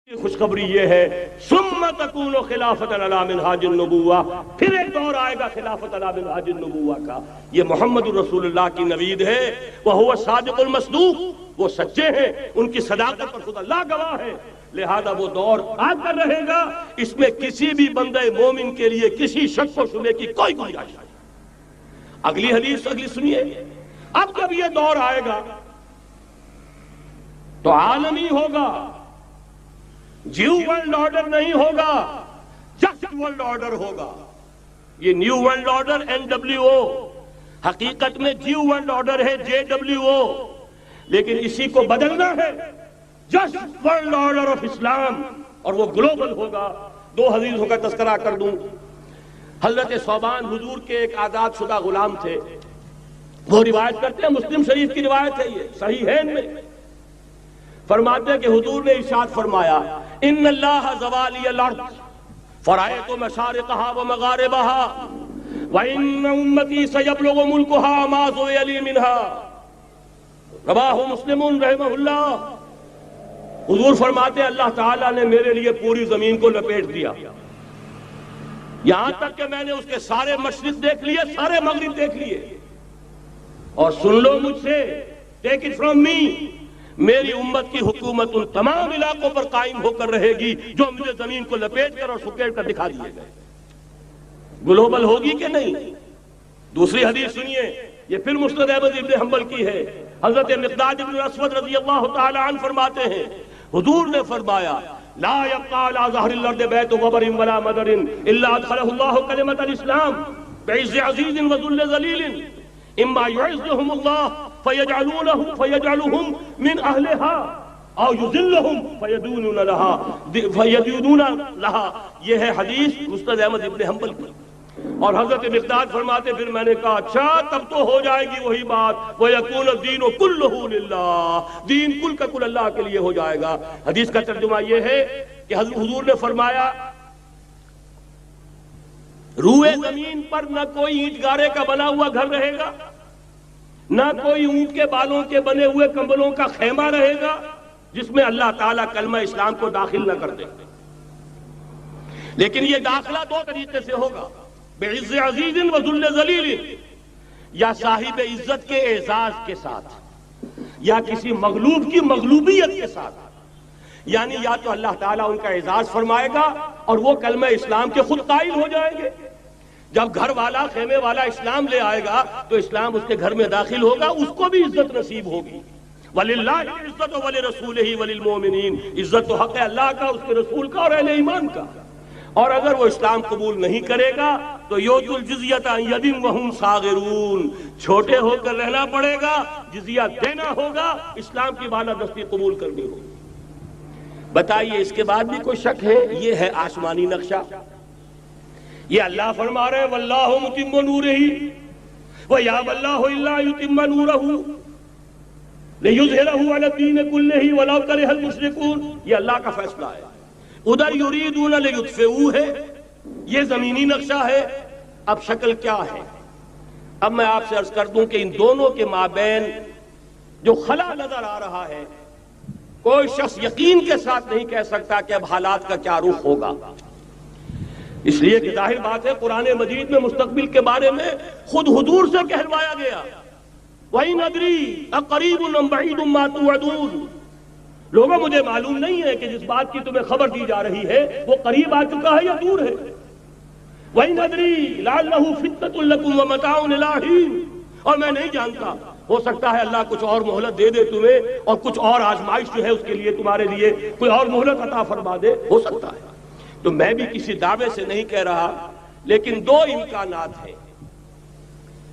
خوشخبری یہ ہے ثم تکون خلافت علی منہاج النبوہ، پھر ایک دور آئے گا خلافت علی منہاج النبوہ کا۔ یہ محمد الرسول اللہ کی نوید ہے، وہو صادق المصدوق، وہ سچے ہیں، ان کی صداقت پر خود اللہ گواہ ہے، لہذا وہ دور آ کر رہے گا، اس میں کسی بھی بندے مومن کے لیے کسی شک و شبے کی کوئی گنجائش نہیں۔ اگلی حدیث سنیے، اب جب یہ دور آئے گا تو عالمی ہوگا، جیو ورلڈ آرڈر نہیں ہوگا، جسٹ ورلڈ آرڈر ہوگا۔ یہ نیو ورلڈ آرڈر NWO، حقیقت میں جیو ورلڈ آرڈر ہے JWO، لیکن اسی کو بدلنا ہے جسٹ ورلڈ آرڈر آف اسلام، اور وہ گلوبل ہوگا۔ دو حدیثوں کا تذکرہ کر دوں۔ حضرت ثوبان حضور کے ایک آزاد شدہ غلام تھے، وہ روایت کرتے ہیں، مسلم شریف کی روایت ہے، یہ صحیح ہے ان میں، فرماتے ہیں کہ حضور نے ارشاد فرمایا ان اللہ زوالی الارض فرائیت مشارقها ومغاربها وان امتی سیبلغ ملکها ما زوی لی منها، رواہ مسلم رحمہ اللہ۔ حضور فرماتے ہیں اللہ تعالیٰ نے میرے لیے پوری زمین کو لپیٹ دیا، یہاں تک کہ میں نے اس کے سارے مشرق دیکھ لیے، سارے مغرب دیکھ لیے، اور سن لو مجھ سے، ٹیک اٹ فرام می، میری امت کی حکومت ان تمام علاقوں پر قائم ہو کر رہے گی جو مجھے زمین کو لپیٹ کر اور سکیڑ کر دکھا دیے گئے۔ گلوبل ہوگی کہ نہیں؟ دوسری حدیث سنیے، یہ پھر مسند احمد ابن حنبل کی ہے۔ حضرت مقداد بن اسود رضی اللہ تعالی عنہ فرماتے ہیں حضور نے فرمایا لا يبقى على ظهر الارض بيت وبر ولا مدر الا ادخله الله كلمة الاسلام بعز عزيز وذل ذليل اما يعزهم الله فيجعلهم من اهلها او يذلهم فيدينون لها۔ یہ ہے حدیث مسند احمد ابن حنبل کی۔ اور حضرت مقداد فرماتے پھر میں نے کہا اچھا تب تو ہو جائے گی وہی بات، وَيَكُونَ الدِّينُ كُلُّهُ لِلَّهِ، دین کل کا کل اللہ کے لیے ہو جائے گا۔ حدیث کا ترجمہ یہ ہے کہ حضور نے فرمایا روئے زمین پر نہ کوئی اینٹ گارے کا بنا ہوا گھر رہے گا، نہ کوئی اونٹ کے بالوں کے بنے ہوئے کمبلوں کا خیمہ رہے گا جس میں اللہ تعالیٰ کلمہ اسلام کو داخل نہ کر دے۔ لیکن یہ داخلہ دو طریقے سے ہوگا، بعز عزیز و ذل ذلیل، یا صاحب عزت کے اعزاز کے ساتھ، یا کسی مغلوب کی مغلوبیت کے ساتھ، یعنی یا تو اللہ تعالیٰ ان کا اعزاز فرمائے گا اور وہ کلمہ اسلام کے خود قائل ہو جائیں گے۔ جب گھر والا خیمے والا اسلام لے آئے گا تو اسلام اس کے گھر میں داخل ہوگا، اس کو بھی عزت نصیب ہوگی۔ وَلِلَّهِ الْعِزَّةُ وَلِرَسُولِهِ وَلِلْمُؤْمِنِينَ، عزت تو حق ہے اللہ کا، اس کے رسول کا اور اہل ایمان کا۔ اور اگر وہ اسلام قبول نہیں کرے گا تو یؤتُوا الْجِزْیَةَ عَنْ یَدٍ وَهُمْ صَاغِرُونَ، چھوٹے ہو کر رہنا پڑے گا، جزیہ دینا ہوگا، اسلام کی بالادستی قبول کرنی ہوگی۔ بتائیے اس کے بعد بھی کوئی شک ہے؟ یہ ہے آسمانی نقشہ۔ یہ اللہ فرما رہے ہیں واللہ متم نورہ ویابی اللہ الا یتم نورہ لیظہرہ علی الدین کلہ ولو کرہ المشرکون، یہ اللہ کا فیصلہ ہے۔ ادھر یریدون لیطفئوہ ہے، یہ زمینی نقشہ ہے۔ اب شکل کیا ہے؟ اب میں آپ سے عرض کر دوں کہ ان دونوں کے مابین جو خلا نظر آ رہا ہے، کوئی شخص یقین کے ساتھ نہیں کہہ سکتا کہ اب حالات کا کیا رخ ہوگا، اس لیے کہ ظاہر بات ہے قرآن مجید میں مستقبل کے بارے میں خود حضور سے کہلوایا گیا وَإِنْ أَدْرِي أَقَرِيبٌ أَمْ بَعِيدٌ مَا تُوعَدُونَ۔ لوگوں مجھے معلوم نہیں ہے کہ جس بات کی تمہیں خبر دی جا رہی ہے وہ قریب آ چکا ہے یا دور ہے۔ وَإِنْ أَدْرِي لَعَلَّهُ فِتْنَةٌ لَكُمْ وَمَتَاعٌ إِلَىٰ حِينٍ، اور میں نہیں جانتا، ہو سکتا ہے اللہ کچھ اور مہلت دے دے تمہیں، اور کچھ اور آزمائش جو ہے اس کے لیے تمہارے لیے کوئی اور مہلت عطا فرما دے، ہو سکتا ہے۔ تو میں بھی کسی دعوے سے نہیں کہہ رہا، لیکن دو امکانات ہیں۔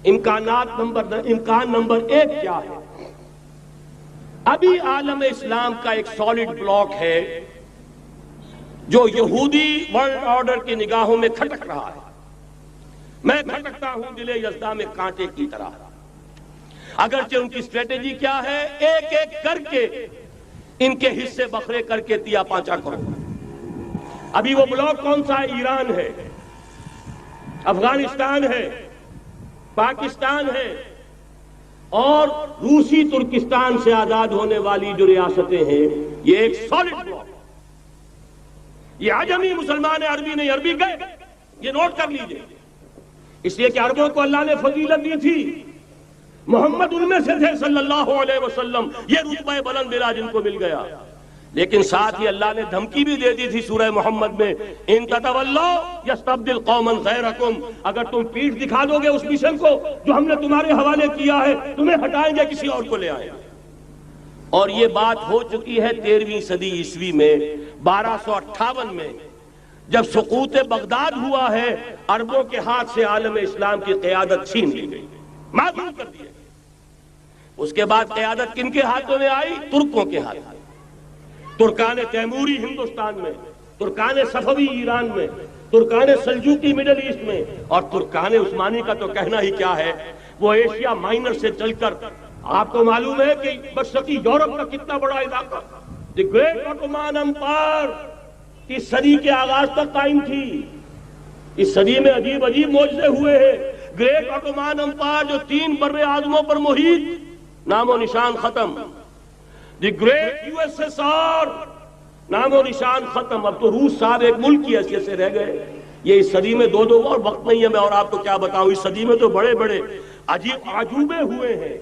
امکان نمبر ایک کیا ہے؟ ابھی عالم اسلام کا ایک سالڈ بلاک ہے جو یہودی ورلڈ آرڈر کی نگاہوں میں کھٹک رہا ہے۔ میں کھٹکتا ہوں دل یزداں میں کانٹے کی طرح۔ اگرچہ ان کی اسٹریٹجی کیا ہے؟ ایک ایک کر کے ان کے حصے بکھرے کر کے تیا پانچا کرو۔ ابھی وہ بلاک کون سا ہے؟ ایران ہے، افغانستان ہے، پاکستان ہے، اور روسی ترکستان سے آزاد ہونے والی جو ریاستیں ہیں، یہ ایک سالڈ بلاک۔ یہ عجمی مسلمان عربی نہیں، عربی گئے، یہ نوٹ کر لیجئے، اس لیے کہ عربوں کو اللہ نے فضیلت دی تھی، محمد ان میں سے تھے صلی اللہ علیہ وسلم، یہ رتبہ بلند ملا جن کو مل گیا، لیکن ساتھ ہی اللہ نے دھمکی بھی دے دی تھی سورہ محمد میں، ان تتولوا یستبدل قوما غیرکم، اگر تم پیٹھ دکھا دو گے اس مشن کو جو ہم نے تمہارے حوالے کیا ہے، تمہیں ہٹائیں گے، کسی اور کو لے آئیں گے۔ اور یہ بات ہو چکی ہے 13ویں صدی عیسوی میں، 1258 میں جب سقوط بغداد ہوا ہے، عربوں کے ہاتھ سے عالم اسلام کی قیادت چھین لی گئی، معذور کر دیا گیا۔ اس کے بعد قیادت کن کے ہاتھوں میں آئی؟ ترکوں کے ہاتھ میں، ترکان تیموری ہندوستان میں، ترکان صفوی ایران میں، ترکان سلجوقی مڈل ایسٹ میں، اور ترکان عثمانی کا تو کہنا ہی کیا ہے، وہ ایشیا مائنر سے چل کر آپ کو معلوم ہے کہ مشرقی یورپ کا کتنا بڑا علاقہ، دی گریٹ آٹومان امپائر اس صدی کے آغاز تک قائم تھی۔ اس صدی میں عجیب عجیب معجزے ہوئے ہیں۔ گریٹ آٹومان امپائر جو 3 بر اعظموں پر محیط، نام و نشان ختم۔ The great U S S R, نام و نشان ختم۔ اب تو روس صاحب ایک ملک کی حیثیت سے رہ گئے۔ یہ اس صدی میں دو اور وقت نہیں ہے میں اور آپ کو کیا بتاؤں، اس صدی میں تو بڑے بڑے عجیب عجوبے ہوئے ہیں،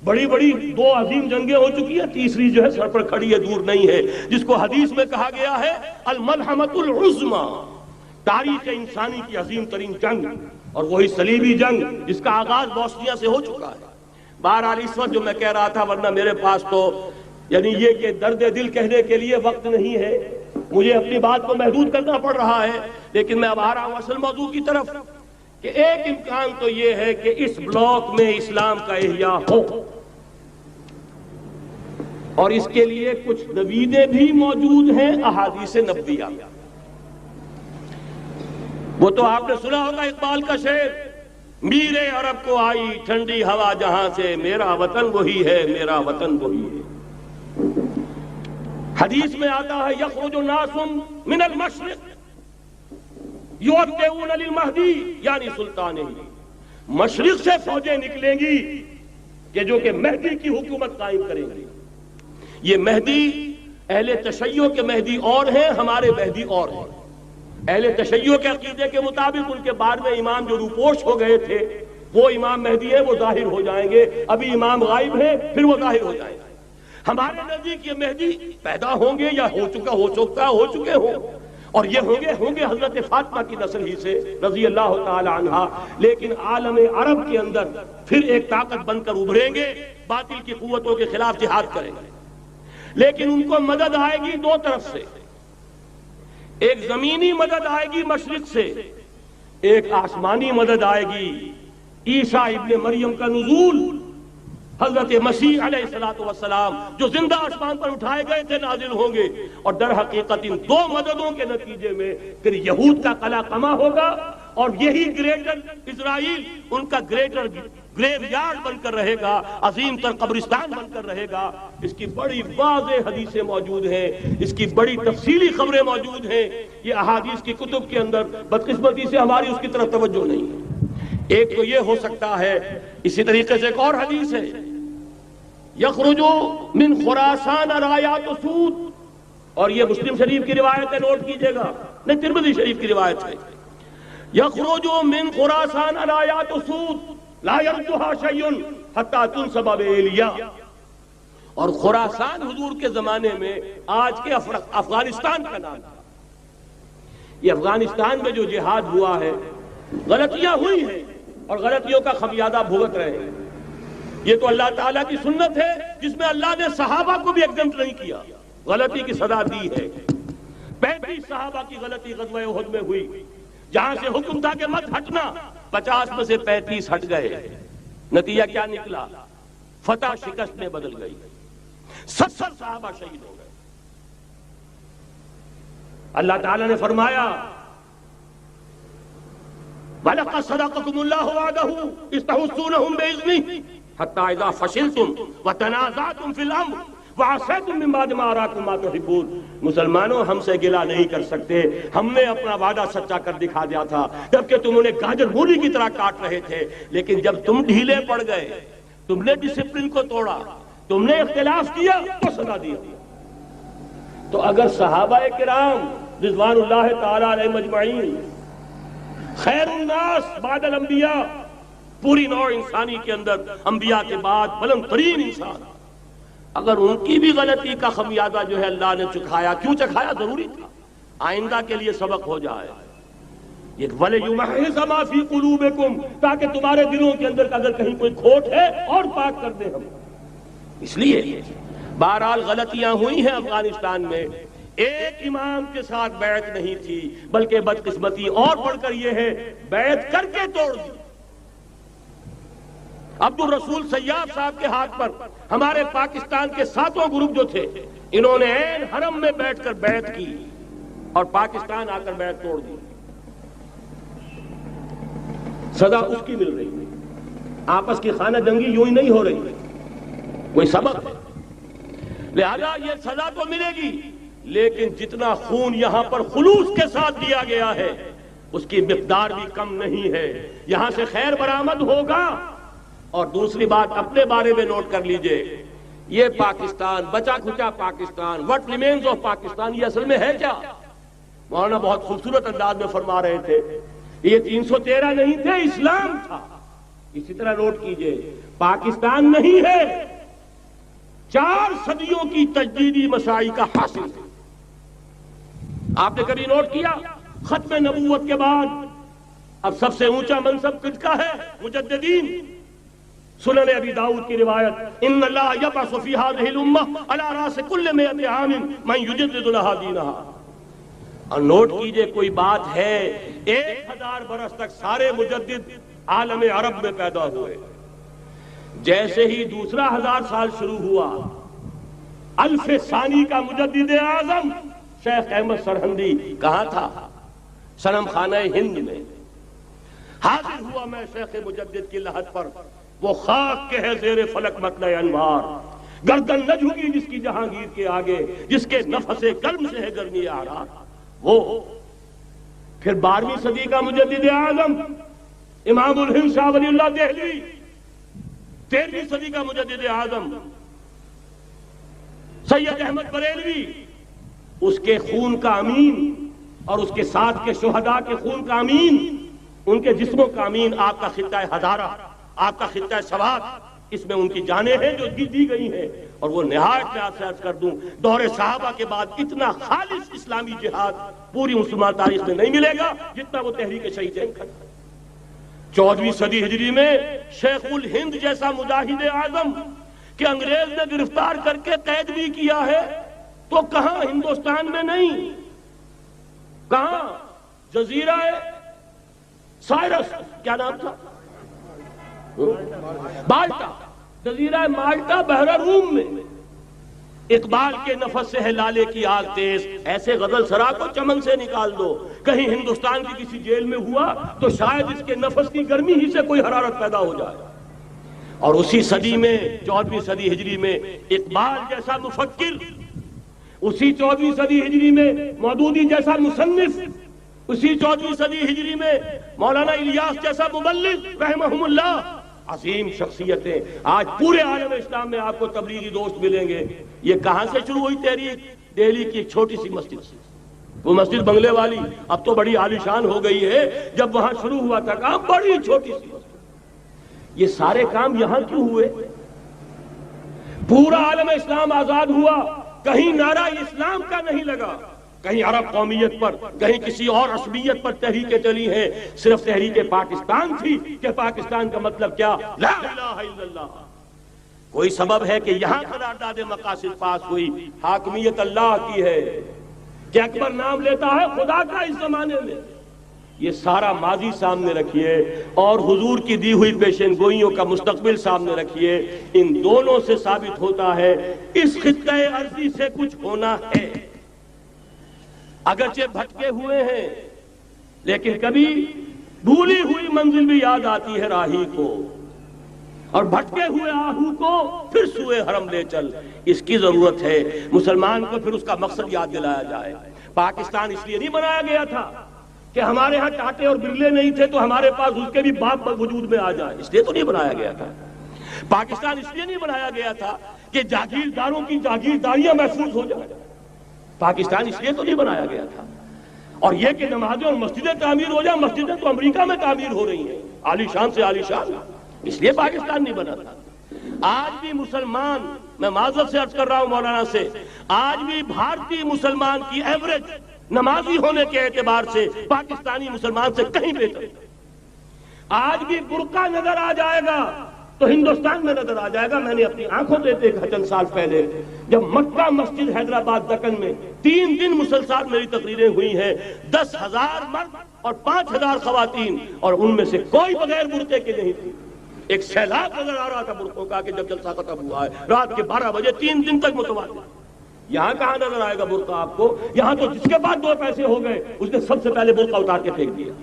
بڑی بڑی 2 عظیم جنگیں ہو چکی ہیں، تیسری جو ہے سر پر کھڑی ہے، دور نہیں ہے، جس کو حدیث میں کہا گیا ہے الملحمۃ العظمی، تاریخ انسانی کی عظیم ترین جنگ، اور وہی صلیبی جنگ جس کا آغاز بوسنیا سے ہو چکا ہے۔ بہرحال اس وقت جو میں کہہ رہا تھا، ورنہ میرے پاس تو یعنی یہ کہ درد دل کہنے کے لیے وقت نہیں ہے، مجھے اپنی بات کو محدود کرنا پڑ رہا ہے، لیکن میں اب آ رہا ہوں اصل موضوع کی طرف، کہ ایک امکان تو یہ ہے کہ اس بلاک میں اسلام کا احیاء ہو، اور اس کے لیے کچھ نویدیں بھی موجود ہیں احادیث نبویہ۔ وہ تو آپ نے سنا ہوگا اقبال کا شعر، میرے عرب کو آئی ٹھنڈی ہوا جہاں سے، میرا وطن وہی ہے، میرا وطن وہی ہے۔ حدیث میں آتا ہے یخرج ناس من المشرق یوتئون للمہدی، یعنی سلطان ہی، مشرق سے فوجیں نکلیں گی کہ جو کہ مہدی کی حکومت قائم کریں گی۔ یہ مہدی اہل تشیع کے مہدی اور ہیں، ہمارے مہدی اور ہیں۔ اہل تشیع کے عقیدے کے مطابق ان کے بعد میں امام جو روپوش ہو گئے تھے وہ امام مہدی ہیں، وہ ظاہر ہو جائیں گے، ابھی امام غائب ہیں، پھر وہ ظاہر ہو جائیں گے۔ ہمارے نزدیک یہ مہدی پیدا ہوں گے یا ہو چکے ہوں، اور یہ ہوں گے حضرت فاطمہ کی نسل ہی سے رضی اللہ تعالی عنہا، لیکن عالم عرب کے اندر پھر ایک طاقت بن کر ابھریں گے، باطل کی قوتوں کے خلاف جہاد کریں گے، لیکن ان کو مدد آئے گی 2 طرف سے، ایک زمینی مدد آئے گی مشرق سے، ایک آسمانی مدد آئے گی، عیسیٰ ابن مریم کا نزول، حضرت مسیح علیہ السلام جو زندہ آسمان پر اٹھائے گئے تھے نازل ہوں گے، اور در حقیقت ان 2 مددوں کے نتیجے میں پھر یہود کا قلعہ قمع ہوگا، اور یہی گریٹر اسرائیل ان کا گریٹر گریو یارڈ بن کر رہے گا، عظیم تر قبرستان بن کر رہے گا۔ اس کی بڑی واضح حدیثیں موجود ہیں، اس کی بڑی تفصیلی خبریں موجود ہیں، یہ احادیث کی کتب کے اندر، بدقسمتی سے ہماری اس کی طرف توجہ نہیں ہے۔ ایک تو یہ ہو سکتا ہے، اسی طریقے سے ایک اور حدیث ہے، یخرج من خراسان رایات سود، اور یہ مسلم شریف کی روایت ہے، نوٹ کیجئے گا، نہیں ترمذی شریف کی روایت ہے، یخرج من خراسان رایات سود لا یرجوها شیء حتی تنصب بإیلیا، اور خراسان حضور کے زمانے میں آج کے افغانستان کا نام تھا۔ یہ افغانستان میں جو جہاد ہوا ہے، غلطیاں ہوئی ہیں اور غلطیوں کا خمیازہ بھگت رہے ہیں، یہ تو اللہ تعالیٰ کی سنت ہے جس میں اللہ نے صحابہ کو بھی ایگزمپٹ نہیں کیا، غلطی کی سزا دی ہے۔ 35 صحابہ کی غلطی غزوہ احد میں ہوئی، جہاں سے حکم تھا کہ مت ہٹنا، 50 میں سے 35 ہٹ گئے، نتیجہ کیا نکلا؟ فتح شکست میں بدل گئی، 70 صحابہ شہید ہو گئے۔ اللہ تعالیٰ نے فرمایا وَلَقَدْ صَدَقَكُمُ اللَّهُ وَعْدَهُ إِذْ تَحُسُّونَهُم بِإِذْنِهِ حَتَّىٰ إِذَا فَشِلْتُمْ وَتَنَازَعْتُمْ فِي الْأَمْرِ وَعَصَيْتُمْ مِن بَعْدِ مَا أَرَاكُم مَّا تُحِبُّونَ۔ مسلمانوں، ہم سے گلہ نہیں کر سکتے، ہم نے اپنا وعدہ سچا کر دکھا دیا تھا، جبکہ تم انہیں گاجر مولی کی طرح کاٹ رہے تھے، لیکن جب تم ڈھیلے پڑ گئے، تم نے ڈسپلن کو توڑا، تم نے اختلاف کیا تو سزا دیا۔ تو اگر صحابہ کرام رضوان اللہ تعالی علیہ مجمعین، خیر الناس بعد الانبیاء، پوری نوع انسانی کے اندر انبیاء کے بعد بلند ترین انسان، اگر ان کی بھی غلطی کا خمیازہ جو ہے اللہ نے چکھایا، کیوں چکھایا؟ ضروری تھا، آئندہ کے لیے سبق ہو جائے۔ یہ وَلِيُمَحِّصَ مَا فِي قُلُوبِكُمْ، تاکہ تمہارے دلوں کے اندر اگر کہیں کوئی کھوٹ ہے اور پاک کر دیں ہم۔ اس لیے بہرحال غلطیاں ہوئی ہیں افغانستان میں، ایک امام کے ساتھ بیعت نہیں تھی، بلکہ بدقسمتی اور بڑھ کر یہ ہے بیعت کر کے توڑ دی۔ عبد الرسول سیاف صاحب کے ہاتھ پر ہمارے پاکستان کے 7 گروپ جو تھے، انہوں نے عین حرم میں بیٹھ کر بیعت کی اور پاکستان آ کر بیعت توڑ دی۔ سزا اس کی مل رہی ہے، آپس کی خانہ جنگی یوں ہی نہیں ہو رہی، کوئی سبق ہے، لہذا یہ سزا تو ملے گی، لیکن جتنا خون یہاں پر خلوص کے ساتھ دیا گیا ہے اس کی مقدار بھی کم نہیں ہے، یہاں سے خیر برآمد ہوگا۔ اور دوسری بات اپنے بارے میں نوٹ کر لیجئے، یہ پاکستان، بچا کھچا Pakistan, what remains of Pakistan, یہ اصل میں ہے کیا؟ مولانا بہت خوبصورت انداز میں فرما رہے تھے، یہ 313 نہیں تھے، اسلام تھا۔ اسی طرح نوٹ کیجئے، پاکستان نہیں ہے، 4 صدیوں کی تجدیدی مساعی کا حاصل ہے۔ آپ نے کبھی نوٹ کیا ختم نبوت کے بعد اب سب سے اونچا منصب کس کا ہے؟ مجددین۔ سنن ابی داؤد کی روایت، ان اللہ یبعث فی هذه الامہ علی راس کل 100 عام من یجدد لها دینها۔ اور نوٹ کیجئے، کوئی بات ہے 1000 برس تک سارے مجدد عالم عرب میں پیدا ہوئے، جیسے ہی دوسرا 1000 سال شروع ہوا، الف ثانی کا مجدد اعظم شیخ احمد سرہندی کہاں تھا؟ صنم خانہ ہند میں حاضر ہوا۔ میں شیخ مجدد کی لحد پر، وہ خاک کے ہے زیر فلک مطلع انوار، گردن نہ جھکی جس کی جہانگیر کے آگے، جس کے نفس گرم سے ہے گرمی آرا۔ وہ پھر 12ویں صدی کا مجدد اعظم امام الہند شاہ ولی اللہ دہلوی، 13ویں صدی کا مجدد اعظم سید احمد بریلوی، اس کے خون کا امین اور اس کے ساتھ کے شہداء کے خون کا امین، ان کے جسموں کا امین آپ کا خطہ ہزارہ، آپ کا خطہ سوات، اس میں ان کی جانیں ہیں جو دی گئی ہیں۔ اور وہ نہایت میں آپ سے عرض کر دوں، دور صحابہ کے بعد اتنا خالص اسلامی جہاد پوری مسلمان تاریخ میں نہیں ملے گا جتنا وہ تحریک شہیدین کا۔ 14ویں صدی ہجری میں شیخ الہند جیسا مجاہد اعظم کہ انگریز نے گرفتار کر کے قید بھی کیا ہے، تو کہاں؟ ہندوستان میں نہیں، کہاں؟ جزیرہ سائرس، کیا نام تھا؟ مالٹا، جزیرہ مالٹا بحر روم میں۔ اقبال کے نفس سے ہے لالے کی آگ تیز، ایسے غزل سرا کو چمن سے نکال دو، کہیں ہندوستان کی کسی جیل میں ہوا تو شاید اس کے نفس کی گرمی ہی سے کوئی حرارت پیدا ہو جائے۔ اور اسی صدی میں 14ویں صدی ہجری میں اقبال جیسا مفکر، اسی 14ویں صدی ہجری میں مودودی جیسا مصنف، اسی 14ویں صدی ہجری میں مولانا الیاس جیسا مبلغ رحمہم اللہ، عظیم شخصیتیں آج پورے عالم اسلام میں آپ کو تبلیغی دوست ملیں گے۔ یہ کہاں سے شروع ہوئی تحریک؟ دہلی کی ایک چھوٹی سی مسجد سے، وہ مسجد بنگلے والی اب تو بڑی عالیشان ہو گئی ہے، جب وہاں شروع ہوا تھا کام بڑی چھوٹی سی مسجد۔ یہ سارے کام یہاں کیوں ہوئے؟ پورا عالم اسلام آزاد ہوا، کہیں نعرہ اسلام کا نہیں لگا، کہیں عرب قومیت پر، کہیں کسی اور عصبیت پر تحریکیں چلی ہیں، صرف تحریک پاکستان تھی کہ پاکستان کا مطلب کیا؟ لا الہ الا اللہ۔ کوئی سبب ہے کہ یہاں قرارداد مقاصد پاس ہوئی، حاکمیت اللہ کی ہے، کہ اکبر نام لیتا ہے خدا کا اس زمانے میں۔ یہ سارا ماضی سامنے رکھیے اور حضور کی دی ہوئی پیشن گوئیوں کا مستقبل سامنے رکھیے، ان دونوں سے ثابت ہوتا ہے اس خطہ ارضی سے کچھ ہونا ہے۔ اگرچہ بھٹکے ہوئے ہیں لیکن کبھی بھولی ہوئی منزل بھی یاد آتی ہے راہی کو، اور بھٹکے ہوئے آہو کو پھر سوئے حرم لے چل، اس کی ضرورت ہے مسلمان کو پھر اس کا مقصد یاد دلایا جائے۔ پاکستان اس لیے نہیں بنایا گیا تھا کہ ہمارے ہاں ٹاٹے اور برلے نہیں تھے تو ہمارے پاس اس کے بھی باپ وجود میں آ جائے، اس لیے تو نہیں بنایا گیا تھا۔ پاکستان اس لیے نہیں بنایا گیا تھا کہ جاگیرداروں کی جاگیرداریاں محفوظ ہو جائیں، پاکستان اس لیے تو نہیں بنایا گیا تھا اور یہ کہ نمازیں اور مسجدیں تعمیر ہو جائیں، مسجدیں تو امریکہ میں تعمیر ہو رہی ہیں، عالی شان سے عالی شان، اس لیے پاکستان نہیں بنا تھا۔ آج بھی مسلمان، میں معذرت سے عرض کر رہا ہوں مولانا سے، آج بھی بھارتی مسلمان کی ایوریج نمازی ہونے کے اعتبار سے پاکستانی مسلمان سے کہیں بہتر۔ آج بھی برقع نظر آ جائے گا تو ہندوستان میں نظر آ جائے گا۔ میں نے اپنی آنکھوں سے دیکھا چند سال پہلے، جب مکہ مسجد حیدرآباد دکن میں 3 دن مسلسل میری تقریریں ہوئی ہیں، 10,000 مرد اور 5,000 خواتین، اور ان میں سے کوئی بغیر برقعے کے نہیں تھی۔ ایک سیلاب نظر آ رہا تھا برقعوں کا کہ جب جلسہ ختم ہوا ہے رات کے 12 بجے 3 دن تک متواتر۔ یہاں کہاں نظر آئے گا برقع آپ کو؟ یہاں تو جس کے بعد 2 پیسے ہو گئے اس نے سب سے پہلے برقع اتار کے پھینک دیا۔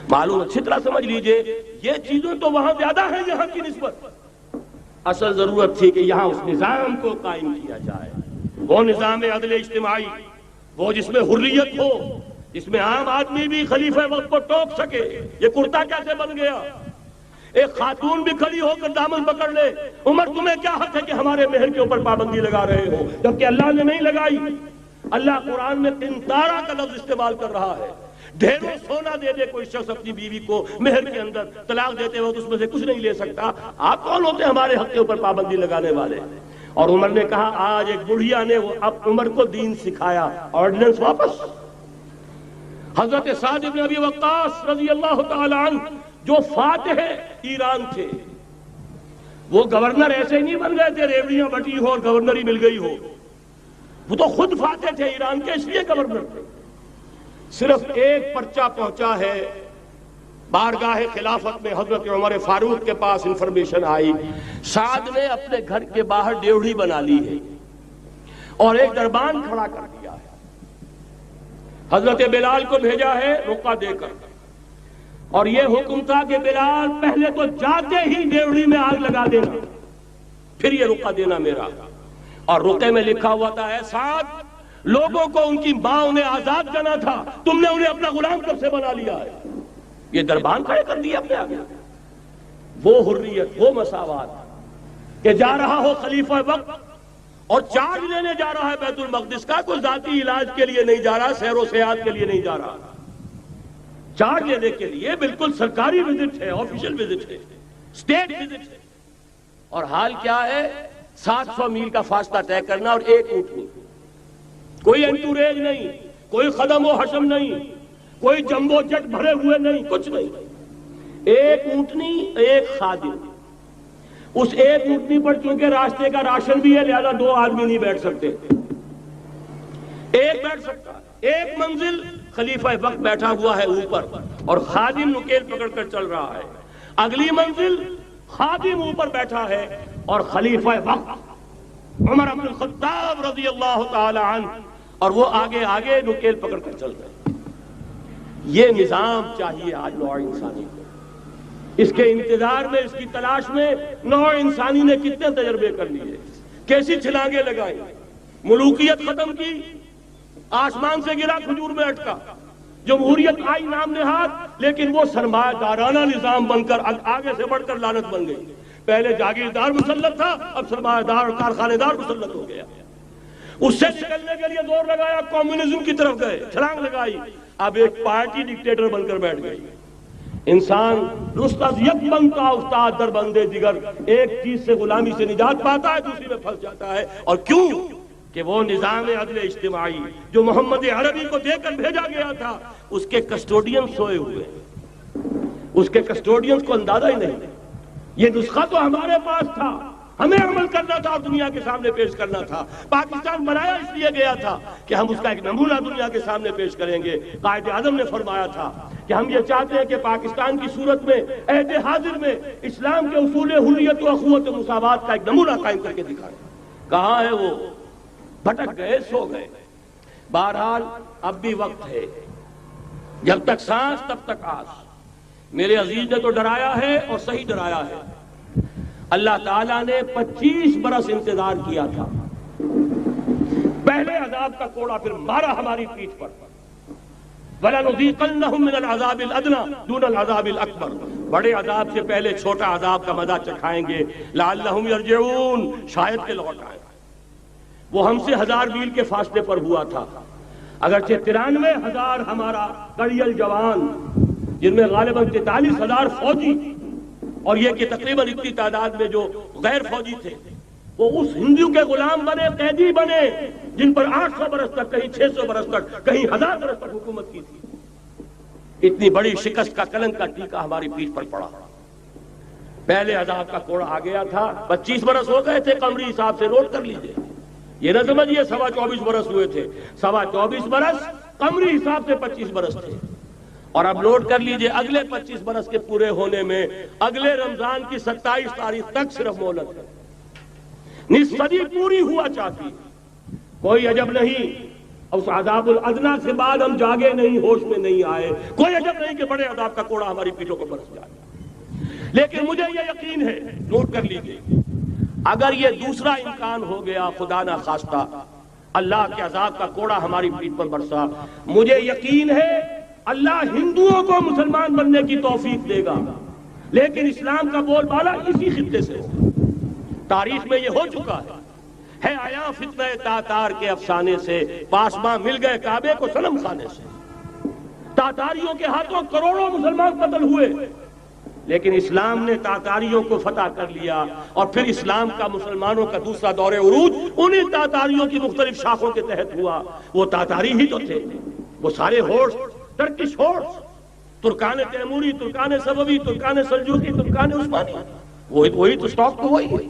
معلوم اچھی طرح سمجھ لیجئے، یہ چیزیں تو وہاں زیادہ ہیں یہاں کی نسبت۔ اصل ضرورت تھی کہ یہاں اس نظام کو قائم کیا جائے، وہ نظام عدل اجتماعی، وہ جس میں حریت ہو، جس میں عام آدمی بھی خلیفہ وقت کو ٹوک سکے۔ یہ کرتا کیسے بن گیا؟ ایک خاتون بھی کھڑی ہو کر دامن پکڑ لے، عمر تمہیں کیا حق ہے کہ ہمارے مہر کے اوپر پابندی لگا رہے ہو، جبکہ اللہ نے نہیں لگائی۔ اللہ قرآن میں قنطارہ کا لفظ استعمال کر رہا ہے۔ ڈھیروں سونا دے دے کوئی شخص اپنی بیوی کو مہر کے اندر، طلاق دیتے وقت اس میں سے کچھ نہیں لے سکتا۔ آپ کون ہوتے ہیں ہمارے حق کے اوپر پابندی لگانے والے؟ اور عمر نے کہا، آج ایک بڑھیا نے اب عمر کو دین سکھایا، آرڈیننس واپس۔ حضرت سعد بن ابی وقاص رضی اللہ تعالی عنہ جو فاتح ایران تھے، وہ گورنر ایسے ہی نہیں بن گئے تھے ریوڑیاں بٹی ہو اور گورنر ہی مل گئی ہو، وہ تو خود فاتح تھے ایران کے، اس لیے گورنر تھے۔ صرف ایک پرچہ پہنچا ہے بارگاہ خلافت میں، حضرت عمر فاروق کے پاس انفارمیشن آئی، سعد نے اپنے گھر کے باہر ڈیوڑی بنا لی ہے اور ایک دربان کھڑا کر دیا ہے۔ حضرت بلال کو بھیجا ہے رقعہ دے کر، اور یہ حکم تھا کہ بلال پہلے تو جاتے ہی ڈیوڑی میں آگ لگا دینا، پھر یہ رقعہ دینا میرا۔ اور رقعے میں لکھا ہوا تھا، اے سعد، لوگوں کو ان کی ماں نے آزاد کرنا تھا، تم نے انہیں اپنا غلام کب سے بنا لیا ہے؟ یہ دربان کھڑے کر دیا اپنے آگے۔ وہ حریت، وہ مساوات کہ جا رہا ہو خلیفہ وقت اور چارج لینے جا رہا ہے بیت المقدس کا، کوئی ذاتی علاج کے لیے نہیں جا رہا، سیر و سیاحت کے لیے نہیں جا رہا، چارج لینے کے لیے بالکل سرکاری وزٹ ہے، آفیشل وزٹ ہے، اسٹیٹ وزٹ ہے۔ اور حال کیا ہے؟ 700 میل کا فاصلہ طے کرنا اور ایک اونٹنی، کوئی انٹوریج نہیں، کوئی خدم و حشم نہیں، کوئی جمبو جٹ بھرے ہوئے نہیں، کچھ نہیں، ایک اونٹنی ایک خادم۔ اس ایک اونٹنی پر چونکہ راستے کا راشن بھی ہے لہذا 2 آدمی نہیں بیٹھ سکتے، ایک بیٹھ سکتا، ایک منزل خلیفہ وقت بیٹھا ہوا ہے اوپر اور خادم نکیل پکڑ کر چل رہا ہے، اگلی منزل خادم اوپر بیٹھا ہے اور خلیفہ وقت عمر بن الخطاب رضی اللہ تعالی عنہ، اور وہ آگے آگے نکیل پکڑ کر چل رہے ہیں۔ یہ نظام چاہیے آج نوع انسانی کو۔ اس کے انتظار میں، اس کی تلاش میں نوع انسانی نے کتنے تجربے کر لیے، کیسی چھلانگیں لگائی، ملوکیت ختم کی، آسمان سے گرا کھجور میں اٹکا، جمہوریت آئی نام نہاد، لیکن وہ سرمایہ دارانہ نظام بن کر آگے سے بڑھ کر لعنت بن گئی۔ پہلے جاگیردار مسلط تھا، اب سرمایہ دار اور کارخانے دار مسلط ہو گیا۔ اس سے نکلنے کے لیے زور لگایا، کمیونزم کی طرف گئے، چھلانگ لگائی، اب ایک پارٹی ڈکٹیٹر بن کر بیٹھ گئی۔ انسان رست از یک بند کا استاد در بندے دیگر، ایک چیز سے غلامی سے نجات پاتا ہے، دوسری میں پھنس جاتا ہے۔ اور کیوں؟ کہ وہ نظام عدل اجتماعی جو محمد عربی کو دے کر بھیجا گیا تھا، اس کے کسٹوڈین سوئے ہوئے، اس کے کسٹوڈین کو اندازہ ہی نہیں۔ یہ نسخہ تو ہمارے پاس تھا، ہمیں عمل کرنا تھا اور دنیا کے سامنے پیش کرنا تھا۔ پاکستان بنایا اس لیے گیا تھا کہ ہم اس کا ایک نمونہ دنیا کے سامنے پیش کریں گے۔ قائد اعظم نے فرمایا تھا کہ ہم یہ چاہتے ہیں کہ پاکستان کی صورت میں عہد حاضر میں اسلام کے اصول حریت و اخوت و مساوات کا ایک نمونہ قائم کر کے دکھائیں۔ کہاں ہے وہ؟ بھٹک گئے، سو گئے۔ بہرحال اب بھی وقت ہے، جب تک سانس تب تک آس۔ میرے عزیز نے تو ڈرایا ہے اور صحیح ڈرایا ہے۔ اللہ تعالیٰ نے 25 برس انتظار کیا تھا، پہلے عذاب کا کوڑا پھر مارا ہماری پیٹھ پر۔ وَلَنُذِيقَنَّهُم مِّنَ الْعَذَابِ الْأَدْنَىٰ دُونَ الْعَذَابِ الْأَكْبَرِ، بڑے عذاب سے پہلے چھوٹا عذاب کا مزہ چکھائیں گے، لَعَلَّهُمْ يَرْجِعُونَ، شاید کہ لوٹ آئیں۔ وہ ہم سے 1000 میل کے فاصلے پر ہوا تھا، اگرچہ 93,000 ہمارا کڑیل جوان، جن میں غالباً 43,000 فوجی اور یہ کہ تقریباً اتنی تعداد میں جو غیر فوجی تھے، وہ اس ہندو کے غلام بنے، قیدی بنے، جن پر 800 برس تک، کہیں 600 برس تک، کہیں 1000 برس تک حکومت کی تھی۔ اتنی بڑی شکست کا کلنک کا ٹیکا ہماری پیٹھ پر پڑا۔ پہلے عذاب کا کوڑا آ گیا تھا، 25 برس ہو گئے تھے قمری حساب سے، نوٹ کر لیجئے، یہ نہ سمجھیے 24.25 برس ہوئے تھے، 24.25 برس قمری حساب سے 25 برس تھے۔ اور اب نوٹ کر لیجئے اگلے 25 برس کے پورے ہونے میں اگلے رمضان کی 27 تاریخ تک صرف مہلت ہے، نصف صدی پوری ہوا چاہتی۔ کوئی عجب نہیں اس عذاب الادنیٰ سے بعد ہم جاگے نہیں، ہوش میں نہیں آئے، کوئی عجب نہیں کہ بڑے عذاب کا کوڑا ہماری پیٹھوں پر برس جائے۔ لیکن مجھے یہ یقین ہے، نوٹ کر لیجئے، اگر یہ دوسرا امکان ہو گیا، خدا نہ خواستہ اللہ کے عذاب کا کوڑا ہماری پیٹھ پر برسا، مجھے یقین ہے اللہ ہندوؤں کو مسلمان بننے کی توفیق دے گا، لیکن اسلام کا بول بالا اسی خطے سے ہوگا۔ تاریخ میں یہ ہو چکا ہے آیا فتنہ تاتار کے افسانے سے، پاسباں مل گئے کعبے کو صنم خانے سے۔ تاتاریوں کے ہاتھوں کروڑوں مسلمان قتل ہوئے، لیکن اسلام نے تاتاریوں کو فتح کر لیا، اور پھر اسلام کا مسلمانوں کا دوسرا دور عروج انہی تاتاریوں کی مختلف شاخوں کے تحت ہوا۔ وہ تاتاری ہی تو تھے، وہ سارے ہورس، ٹرکش ہورس، ترکان تیموری، ترکان صفوی، ترکان سلجوقی، ترکان عثمانی، وہی تو سٹاک تو وہی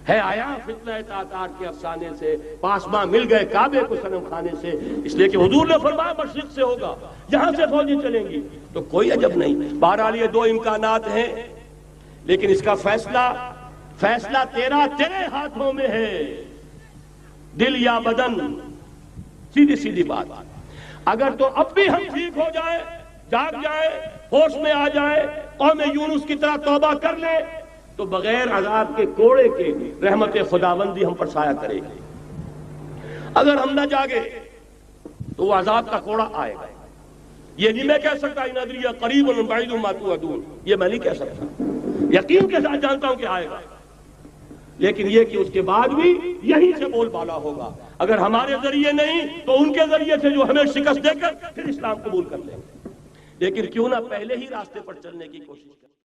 ہے آیا فتنہ تاتار کے افسانے سے، پاسباں مل گئے کعبے کو صنم خانے سے، اس لیے کہ حضور نے فرمایا مشرق سے ہوگا، یہاں سے فوجیں چلیں گی، تو کوئی عجب نہیں۔ بہرحال یہ دو امکانات ہیں، لیکن اس کا فیصلہ تیرے ہاتھوں میں ہے، دل یا بدن، سیدھی بات۔ اگر تو اب بھی ہم ٹھیک ہو جائیں، جاگ جائیں، ہوش میں آ جائیں، قوم یونس کی طرح توبہ کر لیں، تو بغیر عذاب کے کوڑے کے رحمت خداوندی ہم پر سایہ کرے گی۔ اگر ہم نہ جاگے تو وہ عذاب کا کوڑا آئے گا۔ یہ نہیں میں کہہ سکتا ان ادری قریب بعید ما توعدون، یہ میں نہیں کہہ سکتا، یقین کے ساتھ جانتا ہوں کہ آئے گا، لیکن یہ کہ اس کے بعد بھی یہیں سے بول بالا ہوگا۔ اگر ہمارے ذریعے نہیں تو ان کے ذریعے سے جو ہمیں شکست دے کر پھر اسلام قبول کر لیں گے، لیکن کیوں نہ پہلے ہی راستے پر چلنے کی کوشش کریں۔